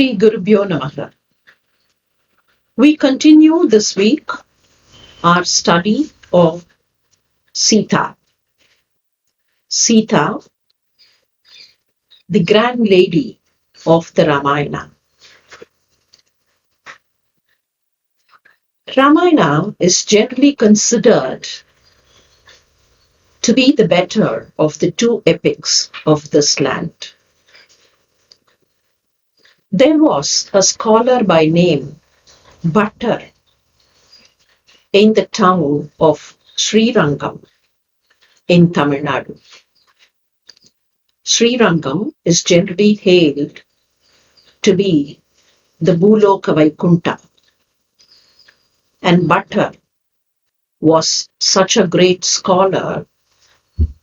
Sri Gurubhyo Namaha. We continue this week our study of Sita. Sita, the grand lady of the Ramayana. Ramayana is generally considered to be the better of the two epics of this land. There was a scholar by name Bhattar in the town of Srirangam in Tamil Nadu. Srirangam is generally hailed to be the Bhuloka Vaikunta, and Bhattar was such a great scholar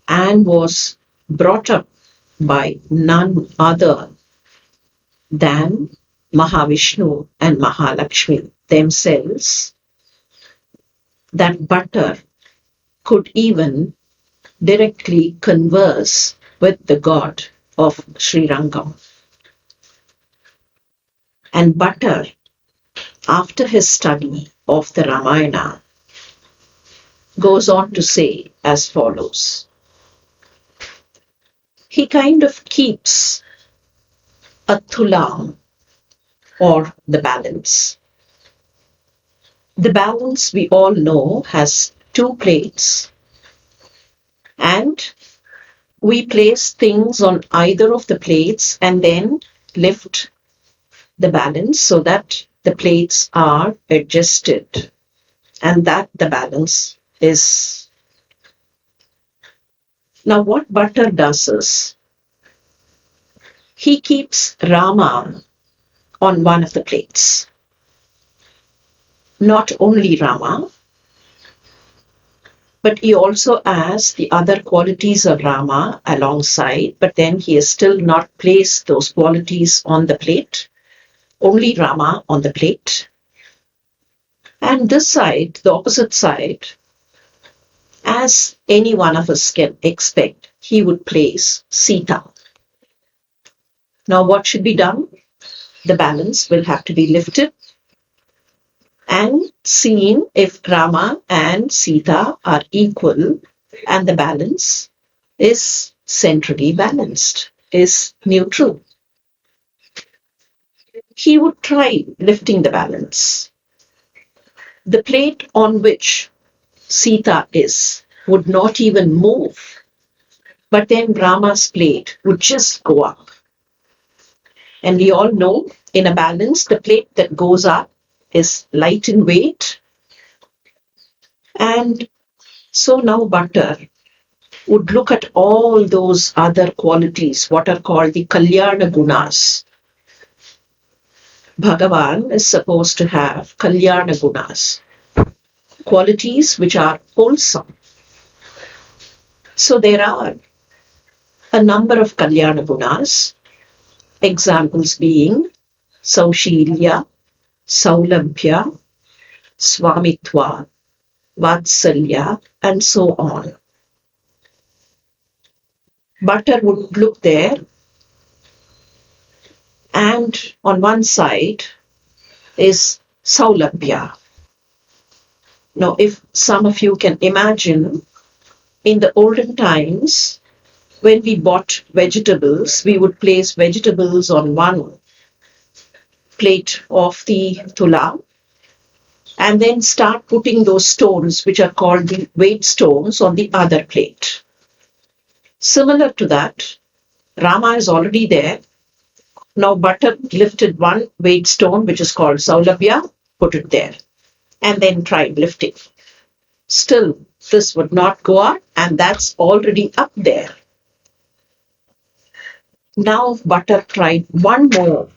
and was brought up by none other than Mahavishnu and Mahalakshmi themselves, that Bhattar could even directly converse with the god of Srirangam. And Bhattar, after his study of the Ramayana, goes on to say as follows. He kind of keeps a thulam, or the balance. The balance, we all know, has two plates, and we place things on either of the plates and then lift the balance so that the plates are adjusted, and that the balance is. Now what Bhattar does is, he keeps Rama on one of the plates. Not only Rama, but he also has the other qualities of Rama alongside, but then he has still not placed those qualities on the plate. Only Rama on the plate. And this side, the opposite side, as any one of us can expect, he would place Sita. Now what should be done? The balance will have to be lifted and seen if Rama and Sita are equal and the balance is centrally balanced, is neutral. He would try lifting the balance. The plate on which Sita is would not even move, but then Rama's plate would just go up. And we all know, in a balance, the plate that goes up is light in weight. And so now Bhattar would look at all those other qualities, what are called the Kalyana Gunas. Bhagavan is supposed to have Kalyana Gunas, qualities which are wholesome. So there are a number of Kalyana Gunas, examples being Saushilya, Saulabhya, Swamitva, Vatsalya, and so on. Bhattar would look there, and on one side is Saulabhya. Now, if some of you can imagine, in the olden times, when we bought vegetables, we would place vegetables on one plate of the thulam and then start putting those stones, which are called the weight stones, on the other plate. Similar to that, Rama is already there. Now Bhattar lifted one weight stone, which is called Saulabhya, put it there, and then tried lifting. Still, this would not go up, and that's already up there. Now Bhattar tried one more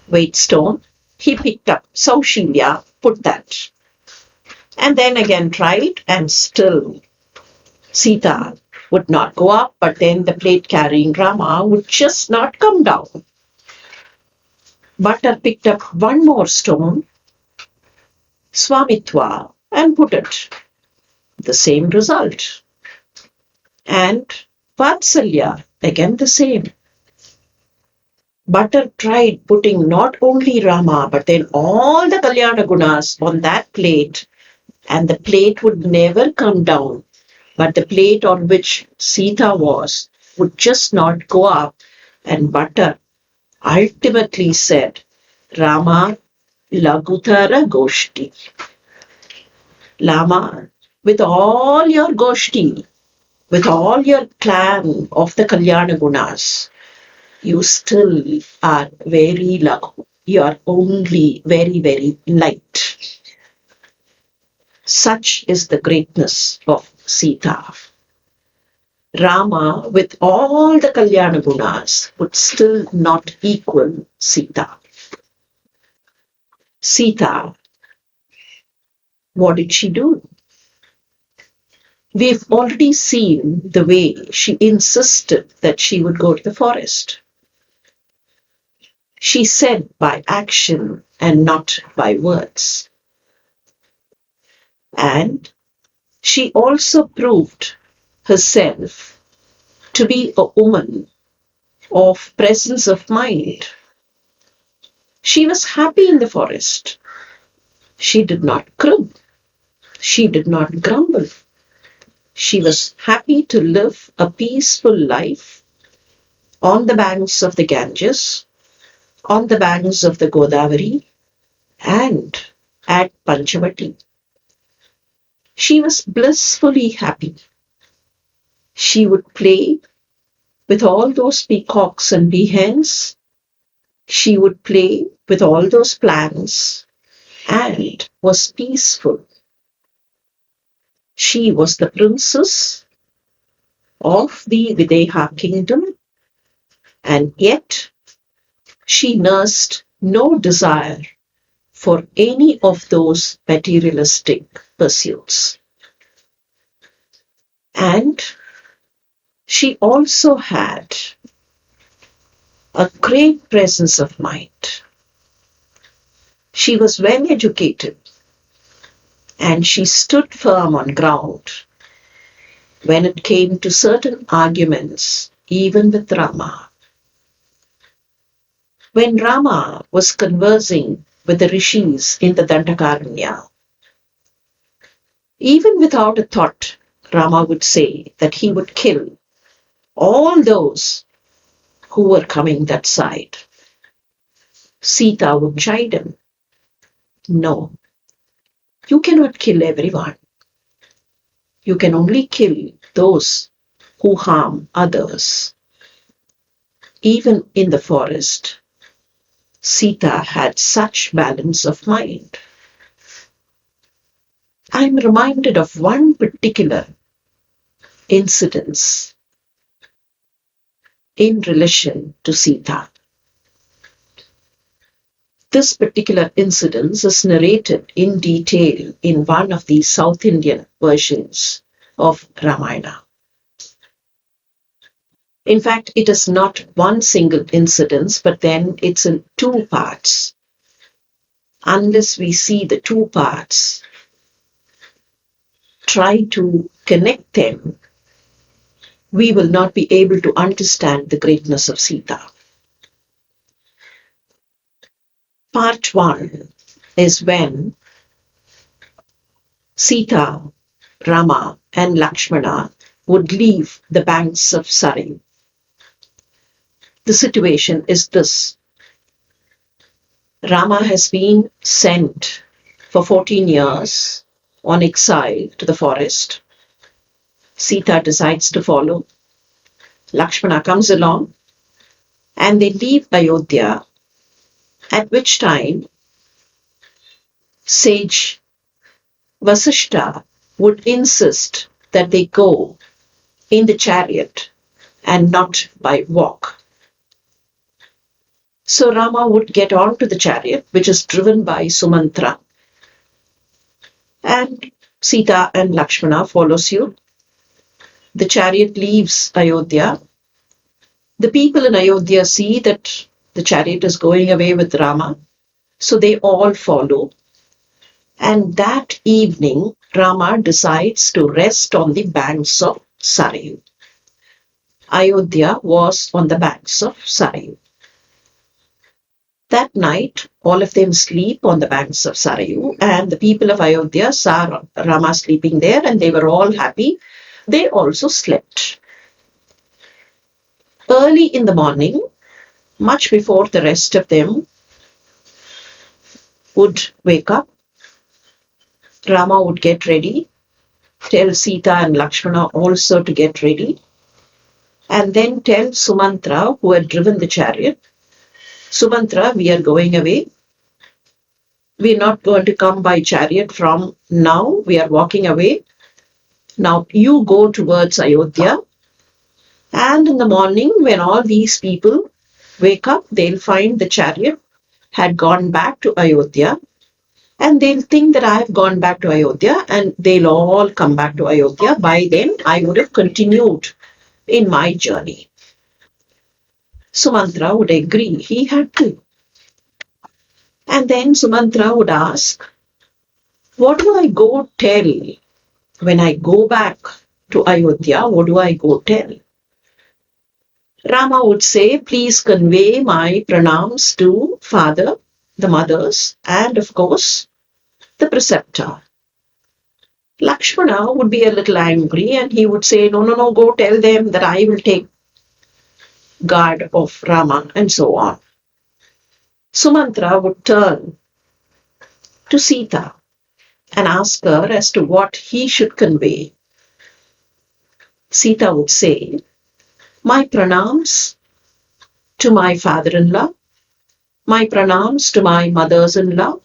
weight stone. He picked up Saushilya, put that, and then again tried, and still Sita would not go up, but then the plate carrying Rama would just not come down. Bhattar picked up one more stone, Swamitva, and put it. The same result. And Vatsalya, again the same. Bhatter tried putting not only Rama, but then all the Kalyana Gunas on that plate, and the plate would never come down. But the plate on which Sita was would just not go up. And Bhatter ultimately said, Rama Lagutara Goshti. Lama, with all your Goshti, with all your clan of the Kalyana Gunas, you still are very low. You are only very, very light. Such is the greatness of Sita. Rama, with all the Kalyana Gunas, would still not equal Sita. Sita, what did she do? We've already seen the way she insisted that she would go to the forest. She said by action and not by words. And she also proved herself to be a woman of presence of mind. She was happy in the forest. She did not crib. She did not grumble. She was happy to live a peaceful life on the banks of the Ganges, on the banks of the Godavari, and at Panchavati. She was blissfully happy. She would play with all those peacocks and peahens. She would play with all those plants and was peaceful. She was the princess of the Videha kingdom, and yet she nursed no desire for any of those materialistic pursuits. And she also had a great presence of mind. She was well educated, and she stood firm on ground when it came to certain arguments, even with Rama. When Rama was conversing with the rishis in the Dandakaranya, even without a thought, Rama would say that he would kill all those who were coming that side. Sita would chide him. No, you cannot kill everyone. You can only kill those who harm others. Even in the forest, Sita had such balance of mind. I'm reminded of one particular incident in relation to Sita. This particular incident is narrated in detail in one of the South Indian versions of Ramayana. In fact, it is not one single incident, but then it's in two parts. Unless we see the two parts, try to connect them, we will not be able to understand the greatness of Sita. Part 1 is when Sita, Rama, and Lakshmana would leave the banks of Sarayu. The situation is this. Rama has been sent for 14 years on exile to the forest. Sita decides to follow. Lakshmana comes along and they leave Ayodhya, at which time sage Vasishta would insist that they go in the chariot and not by walk. So Rama would get onto the chariot, which is driven by Sumantra, and Sita and Lakshmana follow suit. The chariot leaves Ayodhya. The people in Ayodhya see that the chariot is going away with Rama, so they all follow. And that evening, Rama decides to rest on the banks of Sarayu. Ayodhya was on the banks of Sarayu. That night, all of them sleep on the banks of Sarayu, and the people of Ayodhya saw Rama sleeping there, and they were all happy. They also slept. Early in the morning, much before the rest of them would wake up, Rama would get ready, tell Sita and Lakshmana also to get ready, and then tell Sumantra, who had driven the chariot, Sumantra, we are going away. We're not going to come by chariot from now. We are walking away. Now you go towards Ayodhya. And in the morning, when all these people wake up, they'll find the chariot had gone back to Ayodhya. And they'll think that I have gone back to Ayodhya, and they'll all come back to Ayodhya. By then, I would have continued in my journey. Sumantra would agree. He had to. And then Sumantra would ask, what do I go tell when I go back to Ayodhya? What do I go tell? Rama would say, please convey my pranams to father, the mothers, and of course, the preceptor. Lakshmana would be a little angry and he would say, no, go tell them that I will take guard of Rama, and so on. Sumantra would turn to Sita and ask her as to what he should convey. Sita would say, my pranams to my father-in-law, my pranams to my mothers-in-law,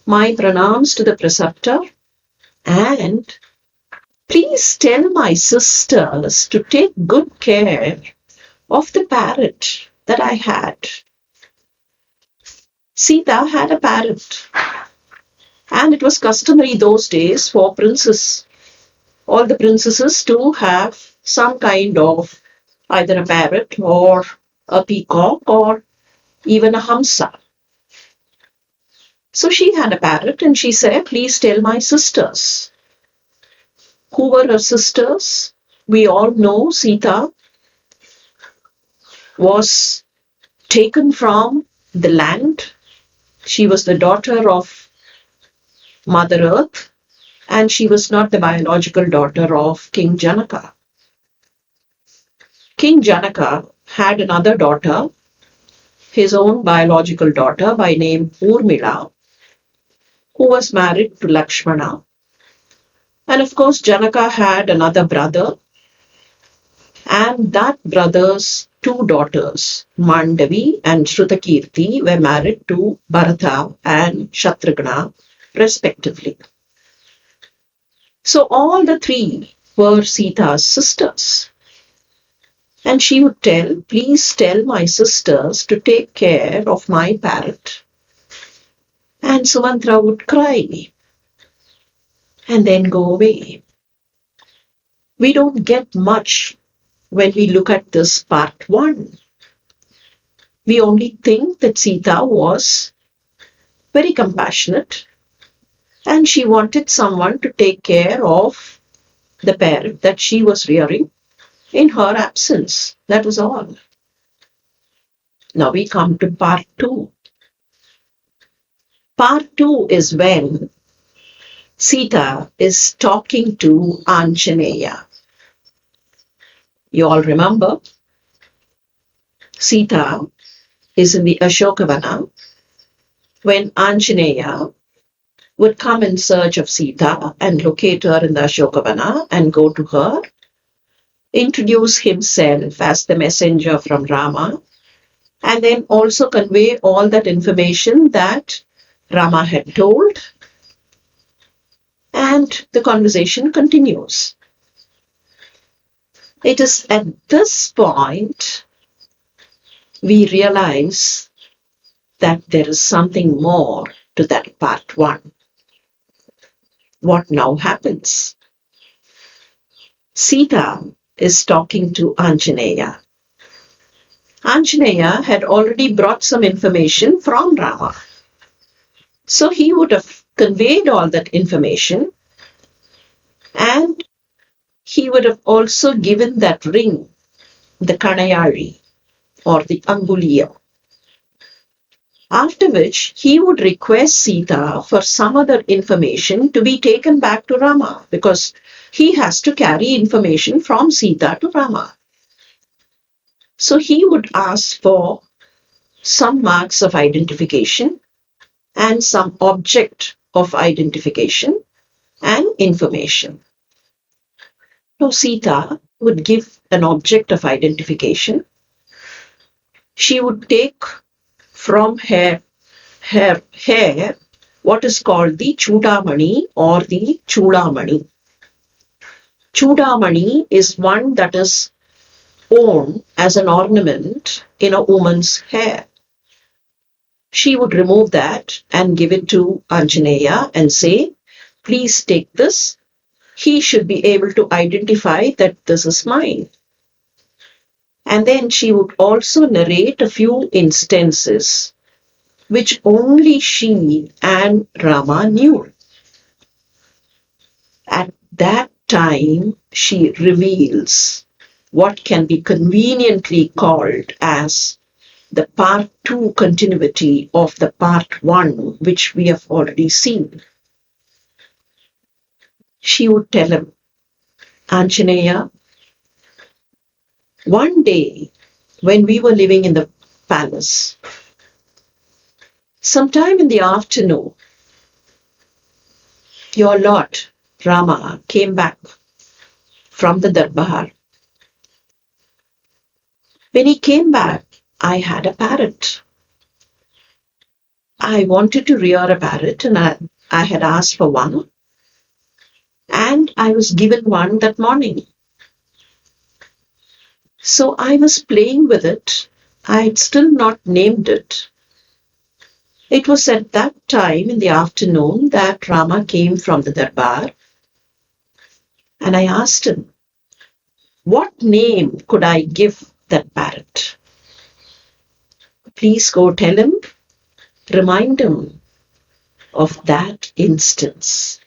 my pranams to the preceptor, and please tell my sisters to take good care of the parrot that I had. Sita had a parrot, and it was customary those days for all the princesses to have some kind of either a parrot or a peacock or even a hamsa. So she had a parrot and she said, please tell my sisters. Who were her sisters? We all know Sita was taken from the land. She was the daughter of Mother Earth, and she was not the biological daughter of King Janaka. King Janaka had another daughter, his own biological daughter by name Urmila, who was married to Lakshmana. And of course, Janaka had another brother, and that brother's two daughters, Mandavi and Shrutakirti, were married to Bharata and Shatrugna, respectively. So all the three were Sita's sisters. And she would tell, please tell my sisters to take care of my parrot. And Sumantra would cry and then go away. We don't get much when we look at this part 1. We only think that Sita was very compassionate and she wanted someone to take care of the parrot that she was rearing in her absence. That was all. Now we come to part 2. Part 2 is when Sita is talking to Anjaneya. You all remember, Sita is in the Ashokavana when Anjaneya would come in search of Sita and locate her in the Ashokavana and go to her, introduce himself as the messenger from Rama, and then also convey all that information that Rama had told, and the conversation continues. It is at this point we realize that there is something more to that part 1. What now happens? Sita is talking to Anjaneya. Anjaneya had already brought some information from Rama. So he would have conveyed all that information, and he would have also given that ring, the Kanayari or the Anguliya. After which he would request Sita for some other information to be taken back to Rama, because he has to carry information from Sita to Rama. So he would ask for some marks of identification and some object of identification and information. Now Sita would give an object of identification. She would take from her hair what is called the Chudamani or the Chudamani. Chudamani is one that is worn as an ornament in a woman's hair. She would remove that and give it to Anjaneya and say, please take this. He should be able to identify that this is mine. And then she would also narrate a few instances which only she and Rama knew. At that time, she reveals what can be conveniently called as the part 2 continuity of the part 1, which we have already seen. She would tell him, Anjaneya, one day when we were living in the palace, sometime in the afternoon, your lord Rama came back from the darbar. When he came back, I had a parrot. I wanted to rear a parrot and I had asked for one, and I was given one that morning. So I was playing with it. I had still not named it. It was at that time in the afternoon that Rama came from the darbar, and I asked him, what name could I give that parrot? Please go tell him, remind him of that instance.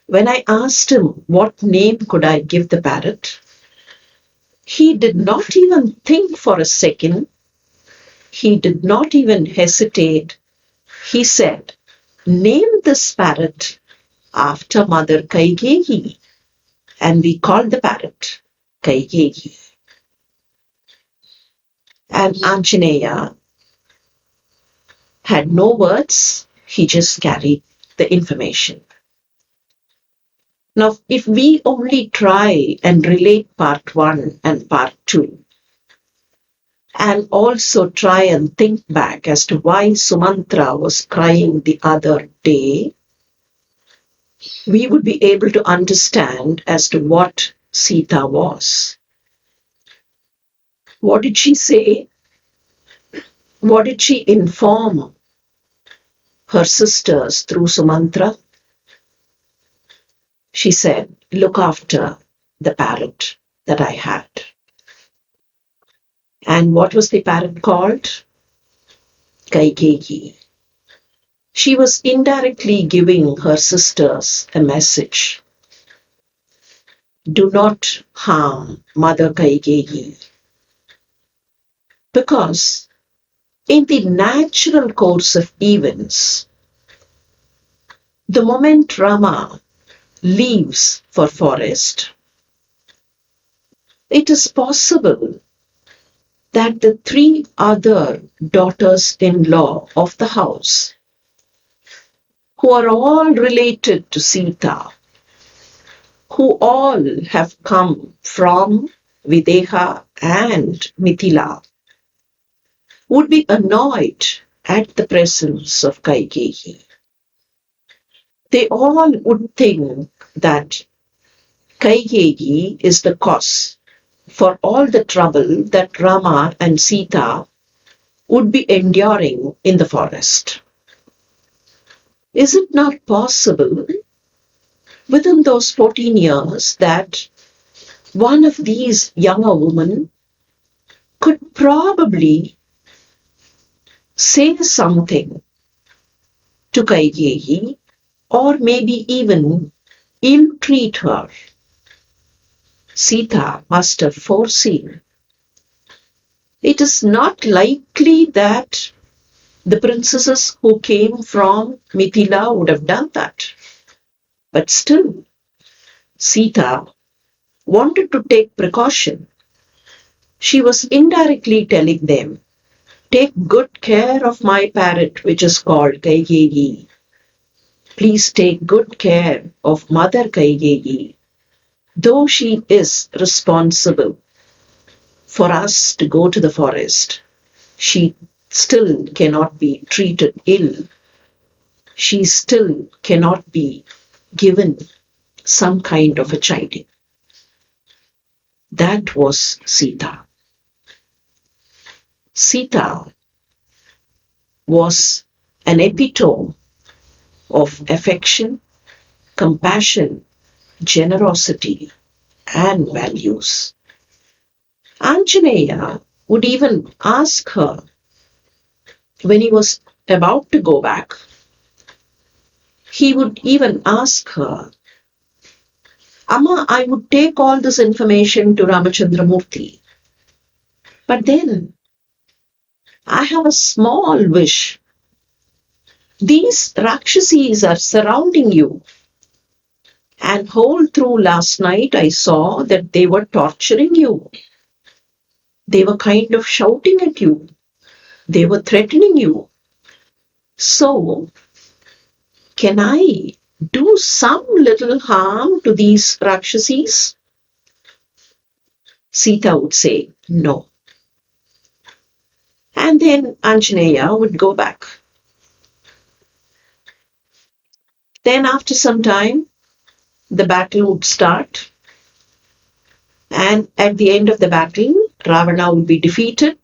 When I asked him what name could I give the parrot, he did not even think for a second. He did not even hesitate. He said, name this parrot after Mother Kaigeyi. And we called the parrot Kaigeyi. And Anjaneya had no words. He just carried the information. Now, if we only try and relate part 1 and part 2, and also try and think back as to why Sumantra was crying the other day, we would be able to understand as to what Sita was. What did she say? What did she inform her sisters through Sumantra? She said, look after the parrot that I had. And what was the parrot called? Kaigeyi. She was indirectly giving her sisters a message. Do not harm Mother Kaigeyi. Because in the natural course of events, the moment Rama leaves for forest, it is possible that the 3 other daughters-in-law of the house, who are all related to Sita, who all have come from Videha and Mithila, would be annoyed at the presence of Kaigeyi. They all would think that Kaigeyi is the cause for all the trouble that Rama and Sita would be enduring in the forest. Is it not possible within those 14 years that one of these younger women could probably say something to Kaigeyi, or maybe even ill-treat her? Sita must have foreseen. It is not likely that The princesses who came from Mithila would have done that. But still, Sita wanted to take precaution. She was indirectly telling them, take good care of my parrot, which is called Kaigeyi. Please take good care of Mother Kaigeyi, though she is responsible for us to go to the forest. She still cannot be treated ill. She still cannot be given some kind of a chiding. That was Sita. Sita was an epitome of affection, compassion, generosity, and values. Anjaneya would even ask her when he was about to go back, he would even ask her, Amma, I would take all this information to Ramachandramurti, but then I have a small wish. These Rakshasis are surrounding you, and whole through last night I saw that they were torturing you. They were kind of shouting at you. They were threatening you. So, can I do some little harm to these Rakshasis? Sita would say, no. And then Anjaneya would go back. Then after some time, the battle would start. And at the end of the battle, Ravana would be defeated.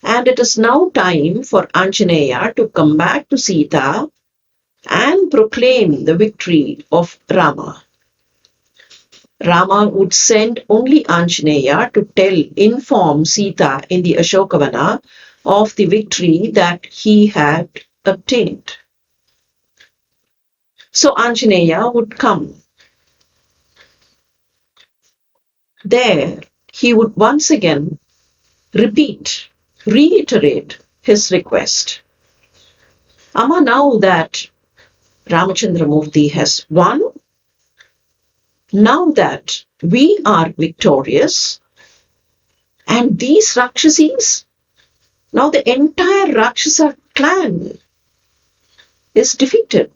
And it is now time for Anjaneya to come back to Sita and proclaim the victory of Rama. Rama would send only Anjaneya to inform Sita in the Ashokavana of the victory that he had obtained. So Anjaneya would come. There, he would once again reiterate his request. Amma, now that Ramachandramurti has won, now that we are victorious, and these Rakshasis, now the entire Rakshasa clan is defeated,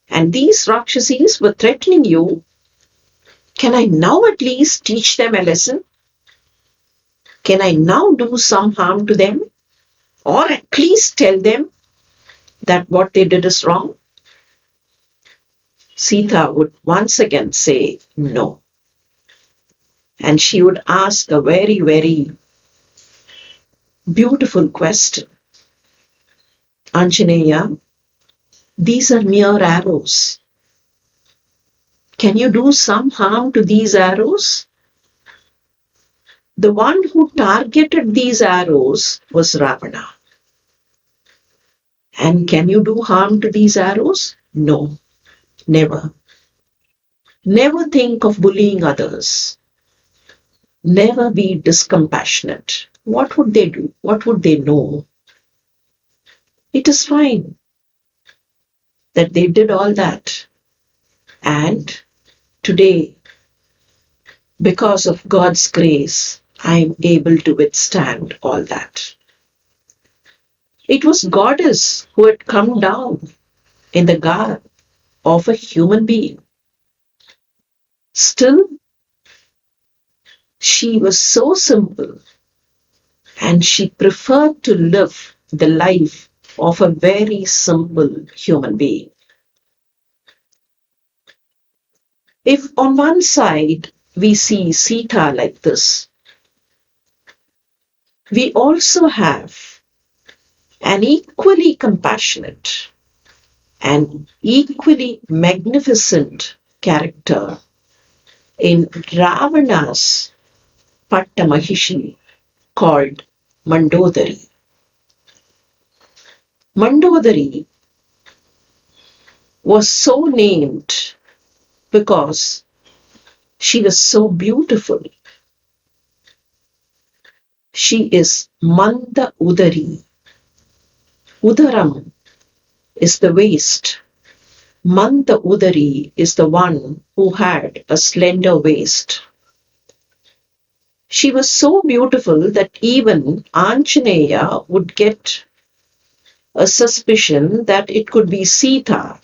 and these Rakshasis were threatening you. Can I now at least teach them a lesson? Can I now do some harm to them? Or at least tell them that what they did is wrong? Sita would once again say no. And she would ask a very, very beautiful question. Anjaneya, these are mere arrows. Can you do some harm to these arrows? The one who targeted these arrows was Ravana. And can you do harm to these arrows? No, never. Never think of bullying others. Never be discompassionate. What would they do? What would they know? It is fine that they did all that. And today, because of God's grace, I am able to withstand all that. It was Goddess who had come down in the garb of a human being. Still, she was so simple and she preferred to live the life of a very simple human being. If on one side we see Sita like this, we also have an equally compassionate and equally magnificent character in Ravana's Pattamahishi called Mandodari. Mandodari was so named because she was so beautiful. She is Manda Udari. Udaram is the waist. Manda Udari is the one who had a slender waist. She was so beautiful that even Anjaneya would get a suspicion that it could be Sita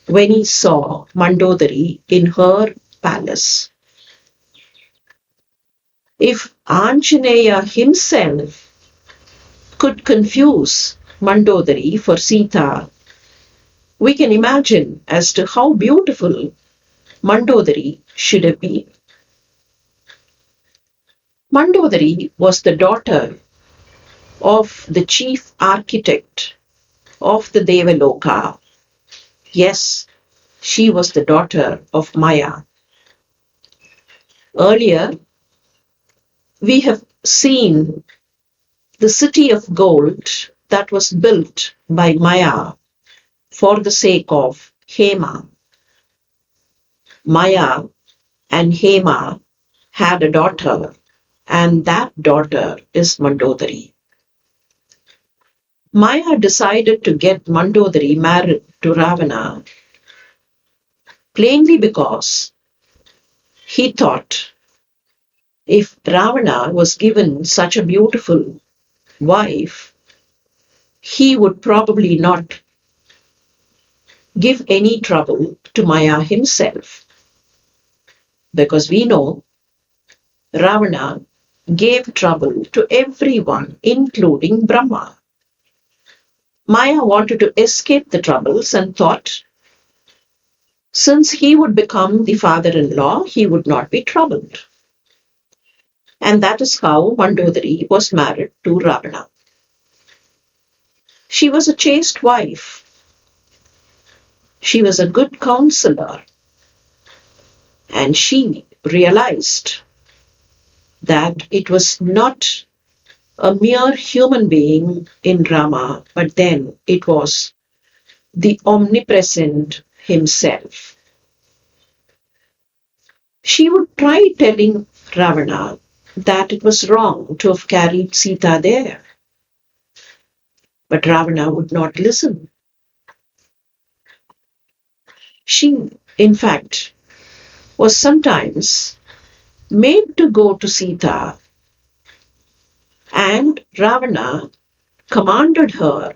when he saw Mandodari in her palace. If Anjaneya himself could confuse Mandodari for Sita, we can imagine as to how beautiful Mandodari should have been. Mandodari was the daughter of the chief architect of the Devaloka. Yes, she was the daughter of Maya. Earlier, we have seen the city of gold that was built by Maya for the sake of Hema. Maya and Hema had a daughter, and that daughter is Mandodari. Maya decided to get Mandodari married to Ravana plainly because he thought if Ravana was given such a beautiful wife, he would probably not give any trouble to Maya himself. Because we know Ravana gave trouble to everyone, including Brahma. Maya wanted to escape the troubles and thought since he would become the father-in-law, he would not be troubled. And that is how Mandodari was married to Ravana. She was a chaste wife. She was a good counselor. And she realized that it was not a mere human being in Rama, but then it was the omnipresent himself. She would try telling Ravana that it was wrong to have carried Sita there. But Ravana would not listen. She, in fact, was sometimes made to go to Sita, and Ravana commanded her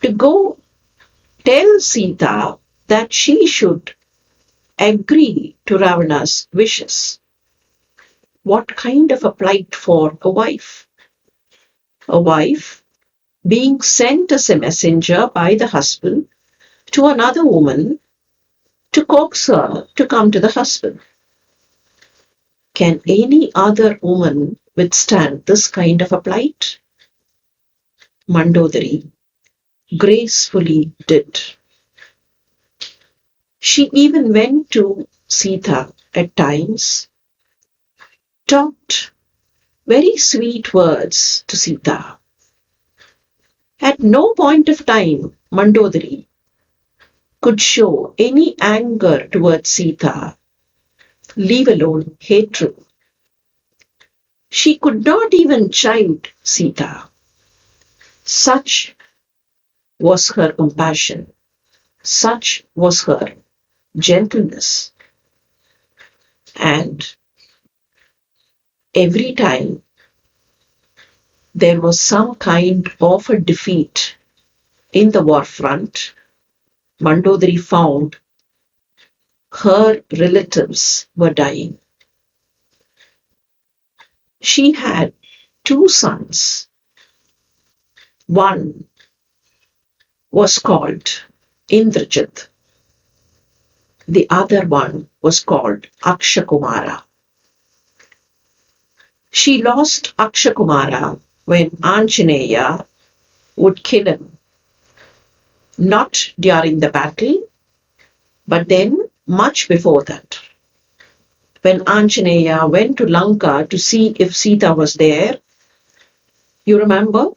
to go tell Sita that she should agree to Ravana's wishes. What kind of a plight for a wife? A wife being sent as a messenger by the husband to another woman to coax her to come to the husband. Can any other woman withstand this kind of a plight? Mandodari gracefully did. She even went to Sita at times, talked very sweet words to Sita. At no point of time, Mandodari could show any anger towards Sita, leave alone hatred. She could not even chide Sita. Such was her compassion. Such was her gentleness. And every time there was some kind of a defeat in the war front, Mandodari found her relatives were dying. She had two sons. One was called Indrajit. The other one was called Akshakumara. She lost Akshakumara when Anjaneya would kill him. Not during the battle, but then much before that. When Anjaneya went to Lanka to see if Sita was there, you remember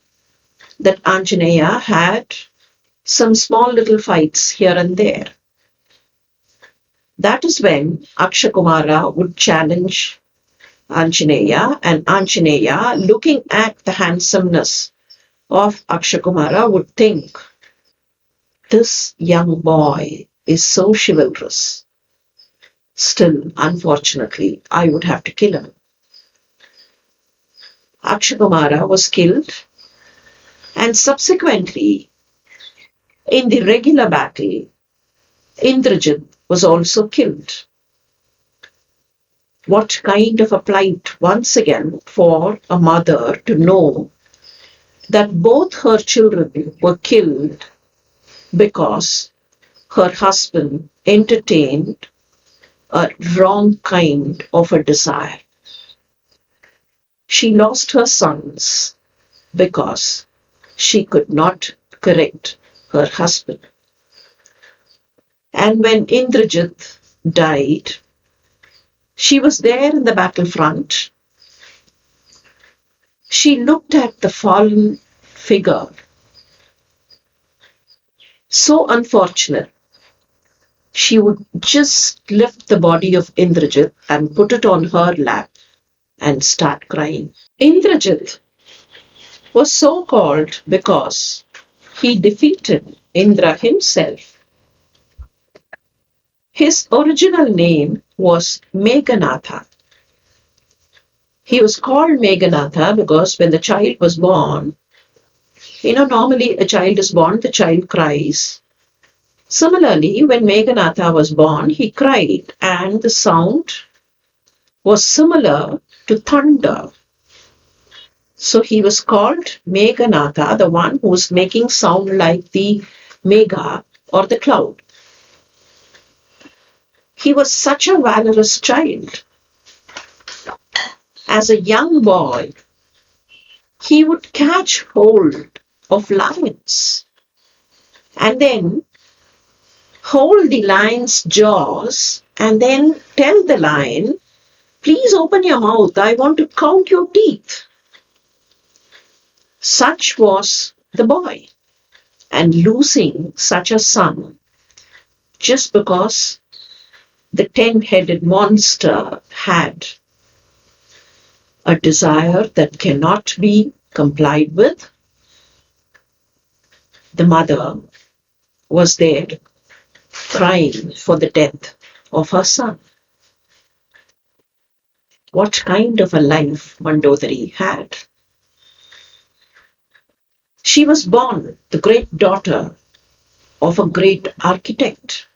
that Anjaneya had some small little fights here and there. That is when Akshakumara would challenge Anjaneya, and Anjaneya, looking at the handsomeness of Akshakumara would think, this young boy is so chivalrous. Still, unfortunately, I would have to kill him. Akshakumara was killed, and subsequently, in the regular battle, Indrajit was also killed. What kind of a plight, once again, for a mother to know that both her children were killed because her husband entertained a wrong kind of a desire. She lost her sons because she could not correct her husband. And when Indrajit died, she was there in the battlefront. She looked at the fallen figure. So unfortunate. She would just lift the body of Indrajit and put it on her lap and start crying. Indrajit was so called because he defeated Indra himself. His original name was Meghanatha. He was called Meghanatha because when the child was born, normally a child is born, the child cries. Similarly, when Meghanatha was born, he cried, and the sound was similar to thunder. So he was called Meghanatha, the one who was making sound like the Megha or the cloud. He was such a valorous child. As a young boy, he would catch hold of lions and then hold the lion's jaws and then tell the lion, please open your mouth, I want to count your teeth. Such was the boy. And losing such a son just because the 10-headed monster had a desire that cannot be complied with, the mother was there crying for the death of her son. What kind of a life Mandodari had? She was born the great daughter of a great architect,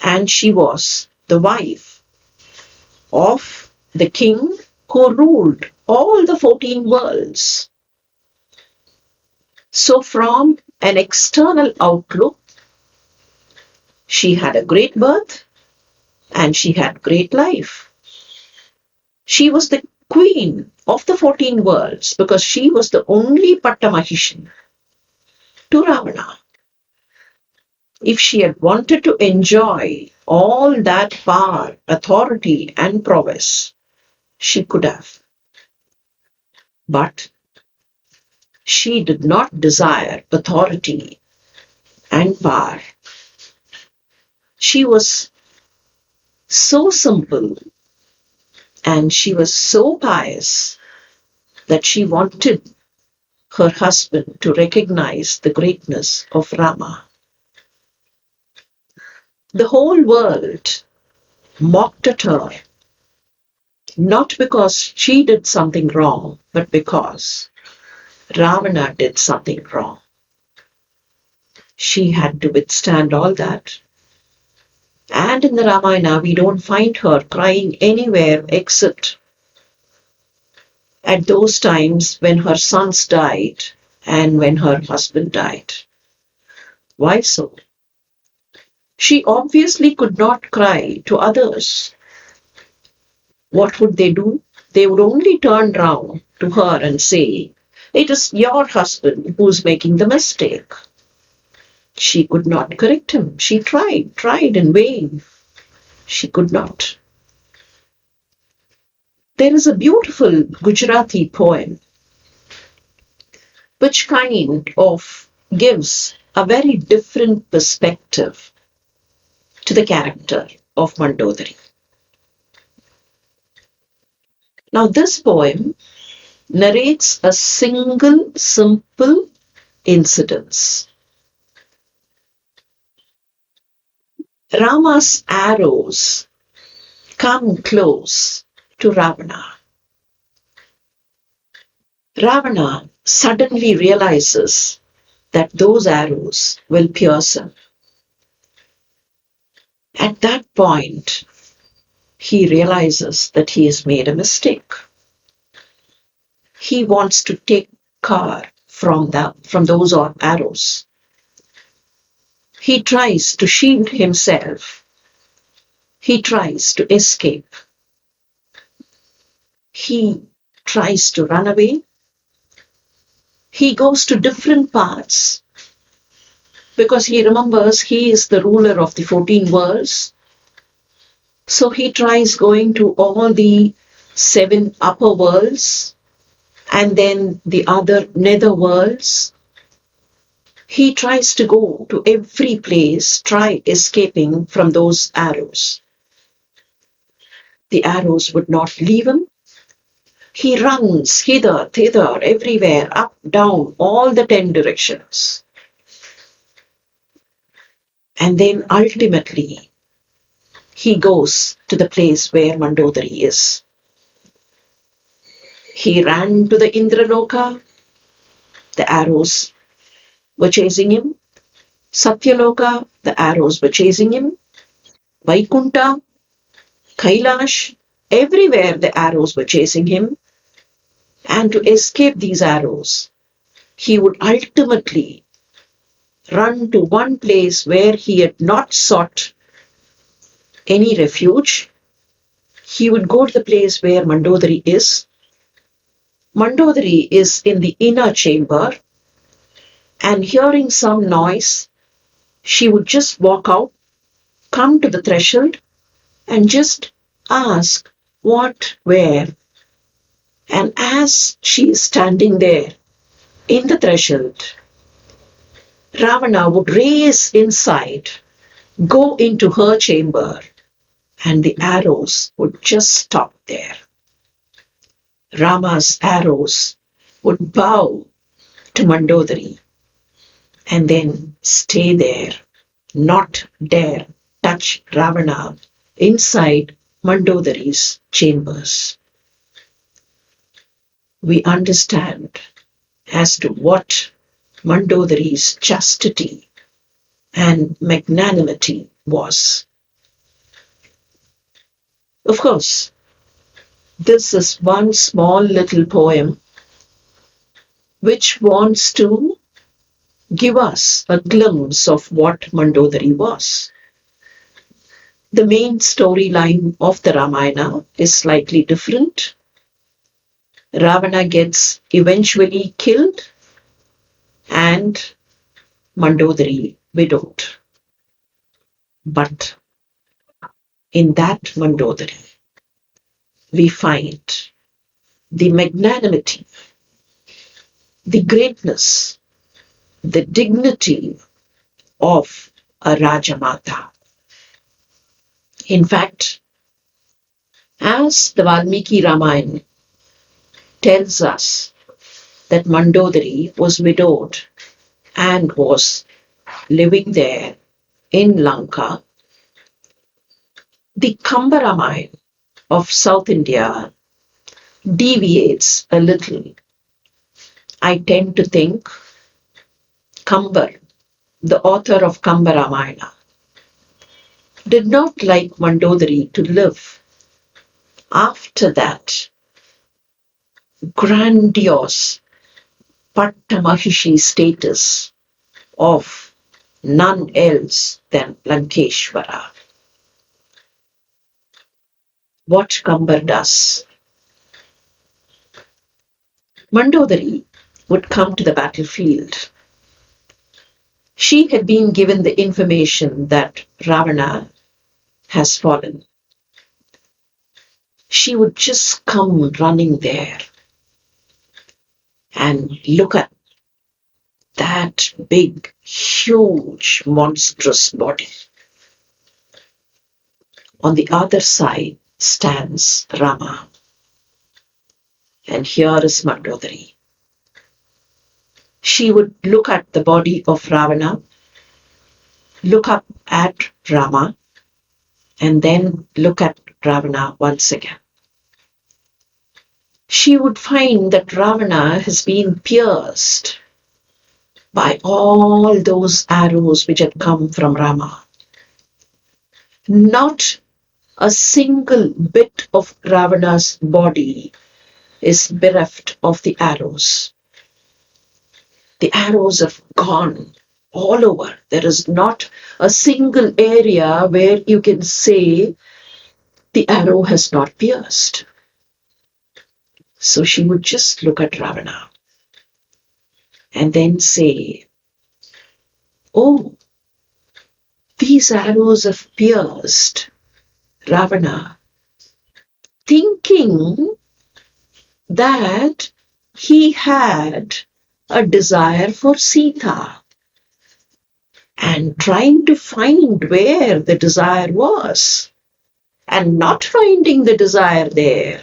and she was the wife of the king who ruled all the 14 worlds. So from an external outlook, she had a great birth and she had great life. She was the queen of the 14 worlds because she was the only Pattamahishan to Ravana. If she had wanted to enjoy all that power, authority and prowess, she could have. But she did not desire authority and power. She was so simple and she was so pious that she wanted her husband to recognize the greatness of Rama. The whole world mocked at her, not because she did something wrong, but because Ravana did something wrong. She had to withstand all that. And in the Ramayana, we don't find her crying anywhere except at those times when her sons died and when her husband died. Why so? She obviously could not cry to others. What would they do? They would only turn round to her and say, it is your husband who's making the mistake. She could not correct him. She tried in vain. She could not. There is a beautiful Gujarati poem which kind of gives a very different perspective to the character of Mandodari. Now this poem narrates a single simple incident. Rama's arrows come close to Ravana. Ravana suddenly realizes that those arrows will pierce him. At that point, he realizes that he has made a mistake. He wants to take cover from those arrows. He tries to shield himself. He tries to escape. He tries to run away. He goes to different paths because he remembers he is the ruler of the 14 worlds. So he tries going to all the 7 upper worlds and then the other nether worlds. He tries to go to every place, try escaping from those arrows. The arrows would not leave him. He runs hither, thither, everywhere, up, down, all the 10 directions. And then ultimately, he goes to the place where Mandodari is. He ran to the Indraloka. The arrows were chasing him. Satyaloka, the arrows were chasing him. Vaikunta, Kailash, everywhere the arrows were chasing him. And to escape these arrows, he would ultimately run to one place where he had not sought any refuge. He would go to the place where Mandodari is. Mandodari is in the inner chamber, and hearing some noise, she would just walk out, come to the threshold, and just ask what, where. And as she is standing there in the threshold, Ravana would race inside, go into her chamber, and the arrows would just stop there. Rama's arrows would bow to Mandodari and then stay there, not dare touch Ravana inside Mandodari's chambers. We understand as to what Mandodari's chastity and magnanimity was. Of course, this is one small little poem which wants to give us a glimpse of what Mandodari was. The main storyline of the Ramayana is slightly different. Ravana gets eventually killed and Mandodari widowed. But in that Mandodari, we find the magnanimity, the greatness, the dignity of a Rajamata. In fact, as the Valmiki Ramayana tells us that Mandodari was widowed and was living there in Lanka, the Kamba Ramayana of South India deviates a little. I tend to think Kambar, the author of Kamba Ramayana, did not like Mandodari to live after that grandiose Pattamahishi status of none else than Lankeshwara. What Kambar does. Mandodari would come to the battlefield. She had been given the information that Ravana has fallen. She would just come running there and look at that big, huge, monstrous body. On the other side stands Rama. And here is Mandodari. She would look at the body of Ravana, look up at Rama, and then look at Ravana once again. She would find that Ravana has been pierced by all those arrows which had come from Rama. Not a single bit of Ravana's body is bereft of the arrows. The arrows have gone all over. There is not a single area where you can say the arrow has not pierced. So she would just look at Ravana and then say, oh, these arrows have pierced Ravana, thinking that he had a desire for Sita and trying to find where the desire was, and not finding the desire there,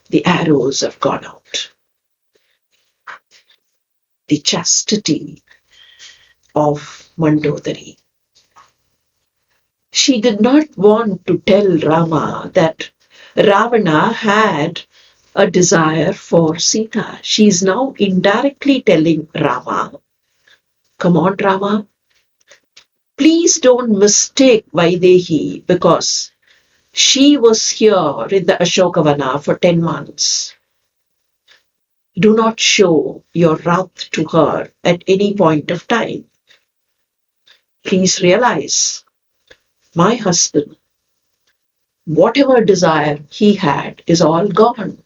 the arrows have gone out. The chastity of Mandodari. She did not want to tell Rama that Ravana had a desire for Sita. She is now indirectly telling Rama, come on, Rama, please don't mistake Vaidehi, because she was here in the Ashokavana for 10 months. Do not show your wrath to her at any point of time. Please realize, my husband, whatever desire he had is all gone.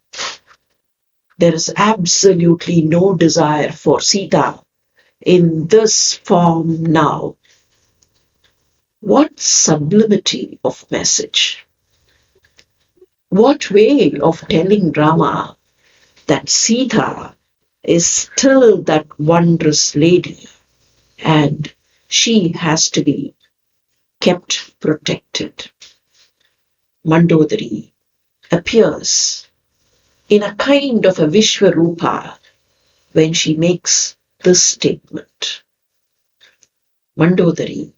There is absolutely no desire for Sita in this form now. What sublimity of message! What way of telling Rama that Sita is still that wondrous lady and she has to be kept protected. Mandodari appears in a kind of a Vishwarupa when she makes this statement. Mandodari,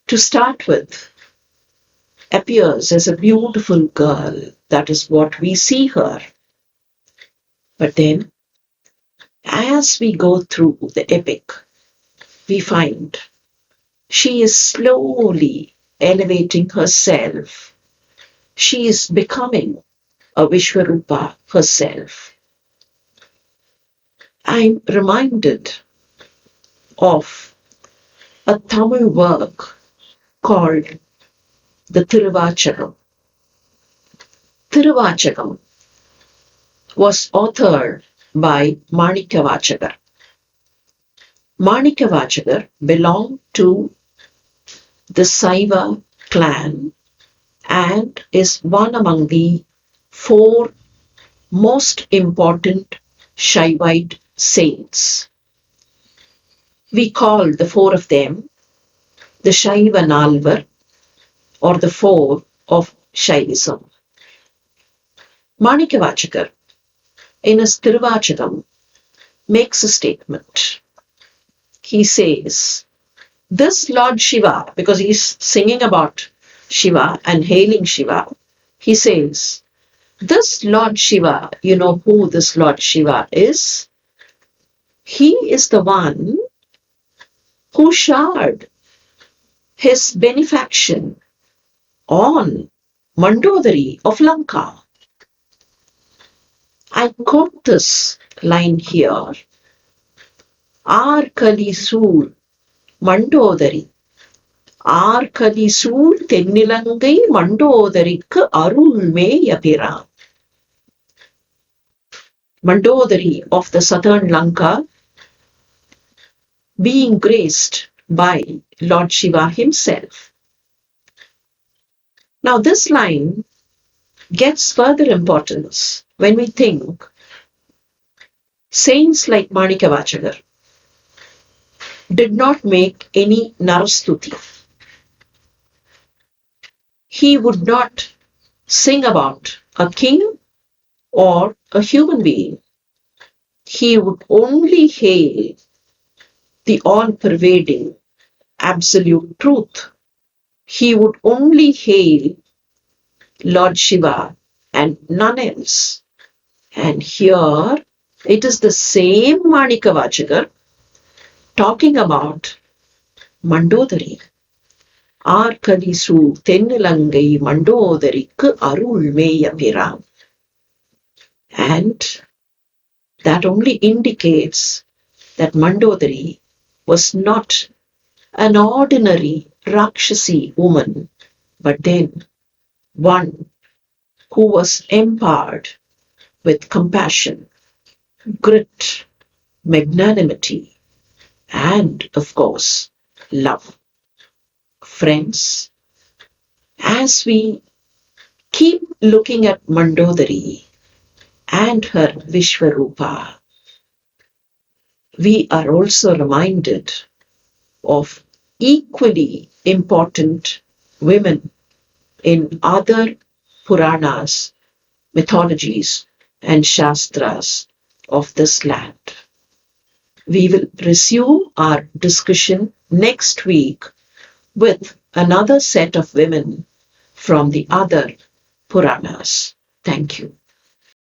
to start with, appears as a beautiful girl. That is what we see her. But then, as we go through the epic, we find she is slowly elevating herself. She is becoming a Vishwarupa herself. I'm reminded of a Tamil work called the Tiruvachakam. Tiruvachakam was authored by Manikavachakar. Manikavachakar belonged to the Saiva clan and is one among the 4 most important Shaivite saints. We call the 4 of them the Shaiva Nalvar, or the 4 of Shaivism. Manikavachakar, in his Tiruvachakam, makes a statement. He says, this Lord Shiva, because he's singing about Shiva and hailing Shiva, he says, this Lord Shiva, you know who this Lord Shiva is? He is the one who showered his benefaction on Mandodari of Lanka. I quote this line here. Ar Kali Sool Mandodari. Ar Kali Sool Tennilangai Mandodarikku Arul Meyapiran. Mandodari of the southern Lanka being graced by Lord Shiva himself. Now this line gets further importance when we think saints like Manikavachakar did not make any Narastuti. He would not sing about a king or a human being, he would only hail the all-pervading absolute truth. He would only hail Lord Shiva and none else. And here it is the same Manikavachakar talking about Mandodari. ஆர்கலிசு தென்னிலங்கை மண்டோதரிக்கு அருள் மேய பிரான். And that only indicates that Mandodari was not an ordinary Rakshasi woman, but then one who was empowered with compassion, grit, magnanimity, and of course, love. Friends, as we keep looking at Mandodari and her Vishwarupa, we are also reminded of equally important women in other Puranas, mythologies, and Shastras of this land. We will resume our discussion next week with another set of women from the other Puranas. Thank you.